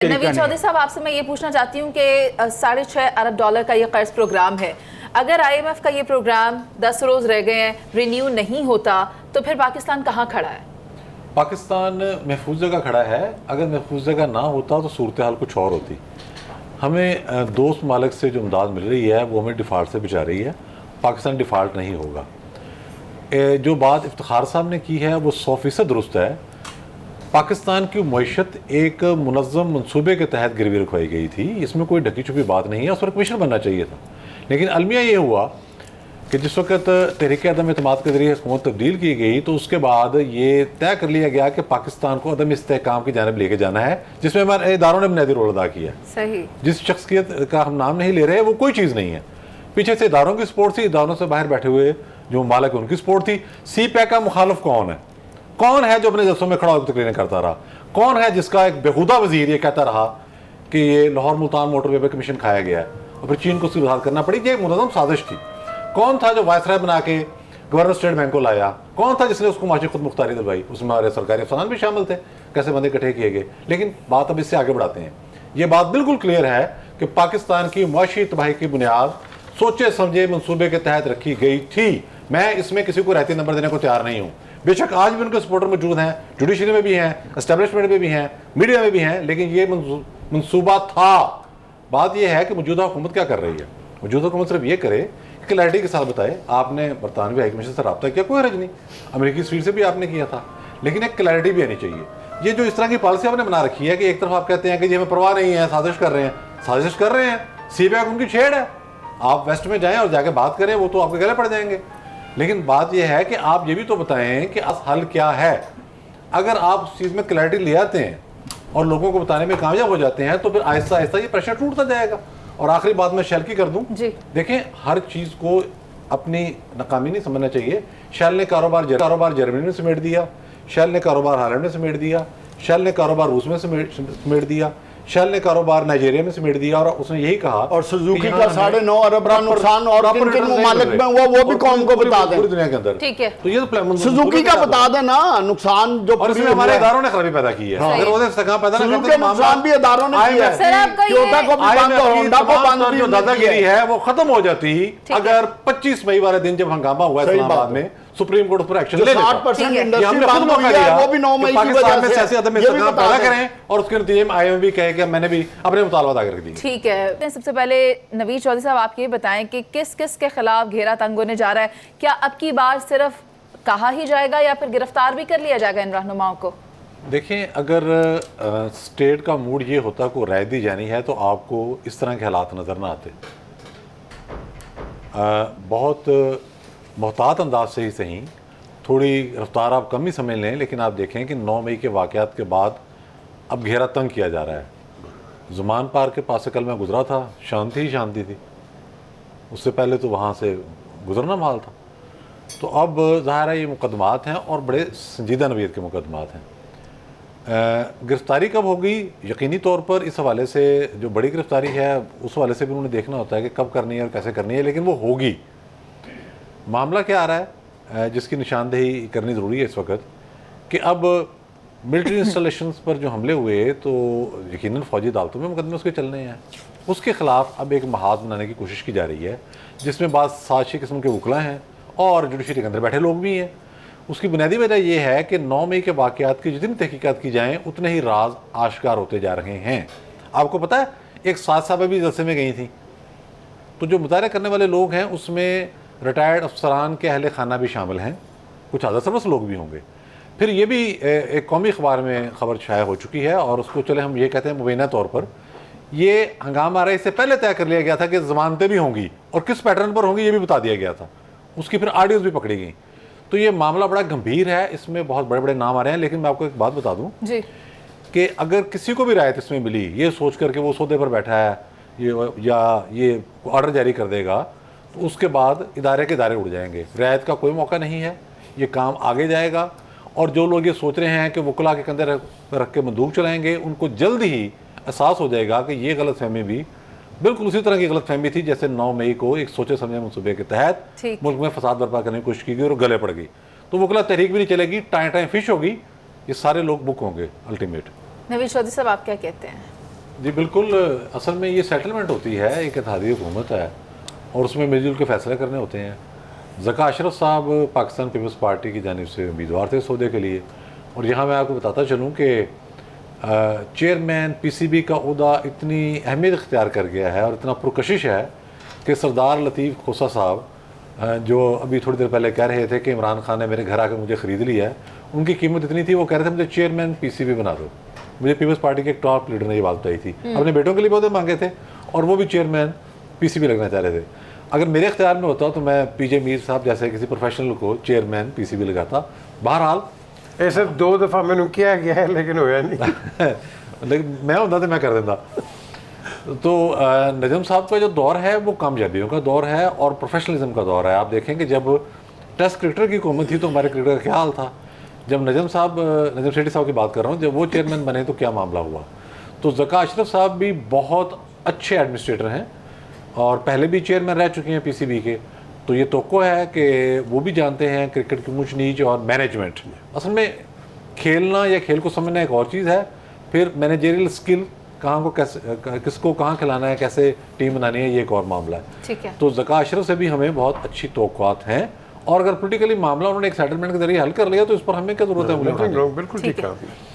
नवीद चौधरी साहब, आपसे मैं ये पूछना चाहती हूँ कि $6.5 अरब का ये कर्ज प्रोग्राम है। अगर IMF का ये प्रोग्राम 10 रोज रह गए हैं, रिन्यू नहीं होता, तो फिर पाकिस्तान कहाँ खड़ा है? पाकिस्तान महफूज जगह खड़ा है। अगर महफूज जगह ना होता तो सूरत हाल कुछ और होती। हमें दोस्त मालिक से जो इमदाद मिल रही है वो हमें डिफ़ाल्ट से बचा रही है। पाकिस्तान डिफ़ाल्ट नहीं होगा। जो बात इफ्तिखार साहब ने की है वो 100% दुरुस्त है। पाकिस्तान की मईशत एक मुनज़्ज़म मनसूबे के तहत गिरवी रखवाई गई थी, इसमें कोई ढकी छुपी बात नहीं है। उस पर कमीशन बनना चाहिए था, लेकिन अलमिया ये हुआ कि जिस वक्त तहरीक अदम एतमाद के जरिए हुकूमत तब्दील की गई तो उसके बाद ये तय कर लिया गया कि पाकिस्तान को अदम इस्तेहकाम की जानिब लेके जाना है, जिसमें हमारे इदारों ने बुनियादी रोल अदा किया। सही। जिस शख्सियत का हम नाम नहीं ले रहे वो कोई चीज़ नहीं है। पीछे से इदारों की सपोर्ट थी, इदारों से बाहर बैठे हुए जो मालिक उनकी सपोर्ट थी। CPEC का मुखालफ कौन है? कौन है जो अपने जलसों में खड़ा होकर तकरीरें करता रहा? कौन है जिसका एक बेहुदा वजीर ये कहता रहा कि ये लाहौर मुल्तान मोटरवे पर कमीशन खाया गया है और फिर चीन को उसकी वजाहत करना पड़ी? ये मुनज़्ज़म साजिश थी। कौन था जो वायसराय बना के गवर्नर स्टेट बैंक को लाया? कौन था जिसने उसको माशी खुद मुख्तारी दिलवाई? उसमें हमारे सरकारी अफसरान भी शामिल थे, कैसे बंदे इकट्ठे किए गए। लेकिन बात अब इससे आगे बढ़ाते हैं। ये बात बिल्कुल क्लियर है कि पाकिस्तान की मुआशी तबाही की बुनियाद सोचे समझे मनसूबे के तहत रखी गई थी। मैं इसमें किसी को रहती नंबर देने को तैयार नहीं हूँ। बेशक आज भी उनके सपोर्टर मौजूद हैं, जुडिशरी में भी हैं, एस्टेब्लिशमेंट में भी हैं, मीडिया में भी हैं, लेकिन ये मनसूबा था। बात यह है कि मौजूदा हुकूमत क्या कर रही है। मौजूदा हुकूमत सिर्फ ये करे, क्लैरिटी के साथ बताए। आपने बरतानवी हाई कमीशन से रब्ता किया, कोई हर्ज नहीं। अमेरिकी स्पीड से भी आपने किया था, लेकिन एक क्लैरिटी भी आनी चाहिए। ये जो इस तरह की पॉलिसी आपने बना रखी है कि एक तरफ आप कहते हैं कि ये हमें परवाह नहीं है, साजिश कर रहे हैं, साजिश कर रहे हैं। CPEC उनकी छेड़ है। आप वेस्ट में जाएं और जाके बात करें, वो तो आपके गले पड़ जाएंगे। लेकिन बात यह है कि आप ये भी तो बताएं कि हल क्या है। अगर आप उस चीज़ में क्लैरिटी ले आते हैं और लोगों को बताने में कामयाब हो जाते हैं तो फिर आहिस्ता आहिस्ता ये प्रेशर टूटता जाएगा। और आखिरी बात मैं शेल की कर दूं। देखें, हर चीज़ को अपनी नाकामी नहीं समझना चाहिए। शेल ने कारोबार जर्मनी में समेट दिया, शेल ने कारोबार हालैंड में समेट दिया, शेल ने कारोबार रूस में समेट दिया, शेल ने कारोबार नाइजीरिया में समेट दिया। और उसने यही कहा, और सुजुकी का 9.5 अरब का नुकसान और किन ममालिक में हुआ वो भी कौम को बता दें, पूरी दुनिया के अंदर। ठीक है, तो ये तो सुजुकी का बता देना नुकसान जो, और इसमें हमारे इदारों ने खराबी पैदा की है। अगर वो पैदा ना करते, नुकसान भी इदारों ने किया है। टोयोटा को भी बंद और होंडा को बंद, जो दादागिरी है वो खत्म हो जाती अगर 25 मई वाले दिन जब हंगामा हुआ इस्लामाबाद में, सुप्रीम कोर्ट पर एक्शन ले लेता। 60% इंडस्ट्री बंद हुई है, वो भी 9 मई की वजह से। सियासी अदम इस्तेकाम पैदा करें और उसके नतीजे में IMF भी कहे कि मैंने भी अपने मुतालबा अदा कर दी। ठीक है, सबसे पहले नवीद चौधरी साहब आप ये बताएं कि किस किस के खिलाफ घेरा तंग होने जा रहा है? क्या अब की बार सिर्फ कहा ही जाएगा या फिर गिरफ्तार भी कर लिया जाएगा इन रहनुमाओं को? देखें, अगर स्टेट का मूड ये होता को राय दी जानी है तो आपको इस तरह के हालात नज़र ना आते। बहुत मोहतात अंदाज से ही सही, थोड़ी रफ्तार आप कम ही समझ लें, लेकिन आप देखें कि 9 मई के वाक़यात के बाद अब घेरा तंग किया जा रहा है। जुमान पार्क के पास से कल मैं गुजरा था, शांति ही शांति थी। उससे पहले तो वहाँ से गुजरना माल था। तो अब ज़ाहिर है ये मुकदमात हैं और बड़े संजीदा नवीयत के मुकदमात हैं। गिरफ्तारी कब होगी? यकीनी तौर पर इस हवाले से जो बड़ी गिरफ्तारी है उस हवाले से भी उन्होंने देखना होता है कि कब करनी है और कैसे करनी है, लेकिन वो होगी। मामला क्या आ रहा है जिसकी निशानदेही करनी ज़रूरी है इस वक्त कि अब मिलिट्री इंस्टॉलेशंस पर जो हमले हुए तो यकीनन फ़ौजी अदालतों में मुकदमे उसके चलने हैं। उसके ख़िलाफ़ अब एक महाज बनाने की कोशिश की जा रही है जिसमें बाद साजिशी किस्म के वकला हैं और जुडिशरी के अंदर बैठे लोग भी हैं। उसकी बुनियादी वजह यह है कि 9 मई के वाक़यात की जितनी तहकीकात की जाएँ उतने ही राज आश्कार होते जा रहे हैं। आपको पता है एक साथ साहब भी जलसे में गई थी, तो जो मुतारा करने वाले लोग हैं उसमें रिटायर्ड अफसरान के अहले खाना भी शामिल हैं, कुछ आधा सरबस लोग भी होंगे। फिर ये भी एक कौमी अखबार में खबर शाया हो चुकी है और उसको चले हम ये कहते हैं मुबैना तौर पर ये हंगामा आ रहा है, इससे पहले तय कर लिया गया था कि ज़मानतें भी होंगी और किस पैटर्न पर होंगी ये भी बता दिया गया था। उसकी फिर ऑडियोज़ भी पकड़ी गई। तो ये मामला बड़ा गंभीर है, इसमें बहुत बड़े बड़े नाम आ रहे हैं। लेकिन मैं आपको एक बात बता दूँ कि अगर किसी को भी रायत इसमें मिली ये सोच कर के वो सौदे पर बैठा है ये ऑर्डर जारी कर देगा तो उसके बाद इदारे के इदारे उड़ जाएंगे। रियायत का कोई मौका नहीं है, ये काम आगे जाएगा। और जो लोग ये सोच रहे हैं कि वकला के कंधे रख के बंदूक चलाएंगे उनको जल्द ही एहसास हो जाएगा कि ये गलत फहमी भी बिल्कुल उसी तरह की गलत फहमी थी जैसे 9 मई को एक सोचे समझे मनसूबे के तहत मुल्क में फसाद बर्पा करने की कोशिश की गई और गले पड़ गई। तो वकला तहरीक भी नहीं चलेगी, टाइम फिश होगी, ये सारे लोग बुक होंगे अल्टीमेट। नवीद चौधरी साहब आप क्या कहते हैं? जी बिल्कुल, असल में ये सेटलमेंट होती है, एक इत्तेहादी हुकूमत है और उसमें मिलजुल के फैसले करने होते हैं। ज़का अशरफ साहब पाकिस्तान पीपल्स पार्टी की जानिब से उम्मीदवार थे सौदे के लिए, और यहाँ मैं आपको बताता चलूँ कि चेयरमैन पीसीबी का ओहदा इतनी अहमियत इख्तियार कर गया है और इतना पुरकशिश है कि सरदार लतीफ़ खोसा साहब जो अभी थोड़ी देर पहले कह रहे थे कि इमरान खान ने मेरे घर आकर मुझे ख़रीद लिया है, उनकी कीमत इतनी थी, वो कह रहे थे मुझे चेयरमैन पीसीबी बना दो। मुझे पीपल्स पार्टी के एक टॉप लीडर ने ये बात बताई थी, अपने बेटों के लिए बहुत मांगे थे और वो भी चेयरमैन पीसीबी लगना चाह रहे थे। अगर मेरे इख्तियार में होता तो मैं पीजे मीर साहब जैसे किसी प्रोफेशनल को चेयरमैन पीसीबी लगाता। बहरहाल ये सिर्फ 2 दफ़ा मैंने किया गया है लेकिन होया नहीं। लेकिन मैं होता तो मैं कर देता। तो नजम साहब का जो दौर है वो कामयाबियों का दौर है और प्रोफेशनलिज्म का दौर है। आप देखें कि जब टेस्ट क्रिकेटर की हुकूमत थी तो हमारे क्रिकेटर का क्या हाल था। जब नजम सेठी साहब की बात कर रहा हूँ, जब वो चेयरमैन बने तो क्या मामला हुआ। तो ज़का अशरफ साहब भी बहुत अच्छे एडमिनिस्ट्रेटर हैं और पहले भी चेयरमैन रह चुके हैं पीसीबी के, तो ये तोक्को है कि वो भी जानते हैं क्रिकेट की ऊंच नीच और मैनेजमेंट। असल में खेलना या खेल को समझना एक और चीज़ है, फिर मैनेजरियल स्किल कहाँ को कैसे किसको कहाँ खिलाना है, कैसे टीम बनानी है, ये एक और मामला है। ठीक है। तो ज़का अशरफ से भी हमें बहुत अच्छी तवक्कुआत हैं और अगर पोलिटिकली मामला उन्होंने एक सेटलमेंट के जरिए हल कर लिया तो इस पर हमें क्या जरूरत है। बिल्कुल ठीक है।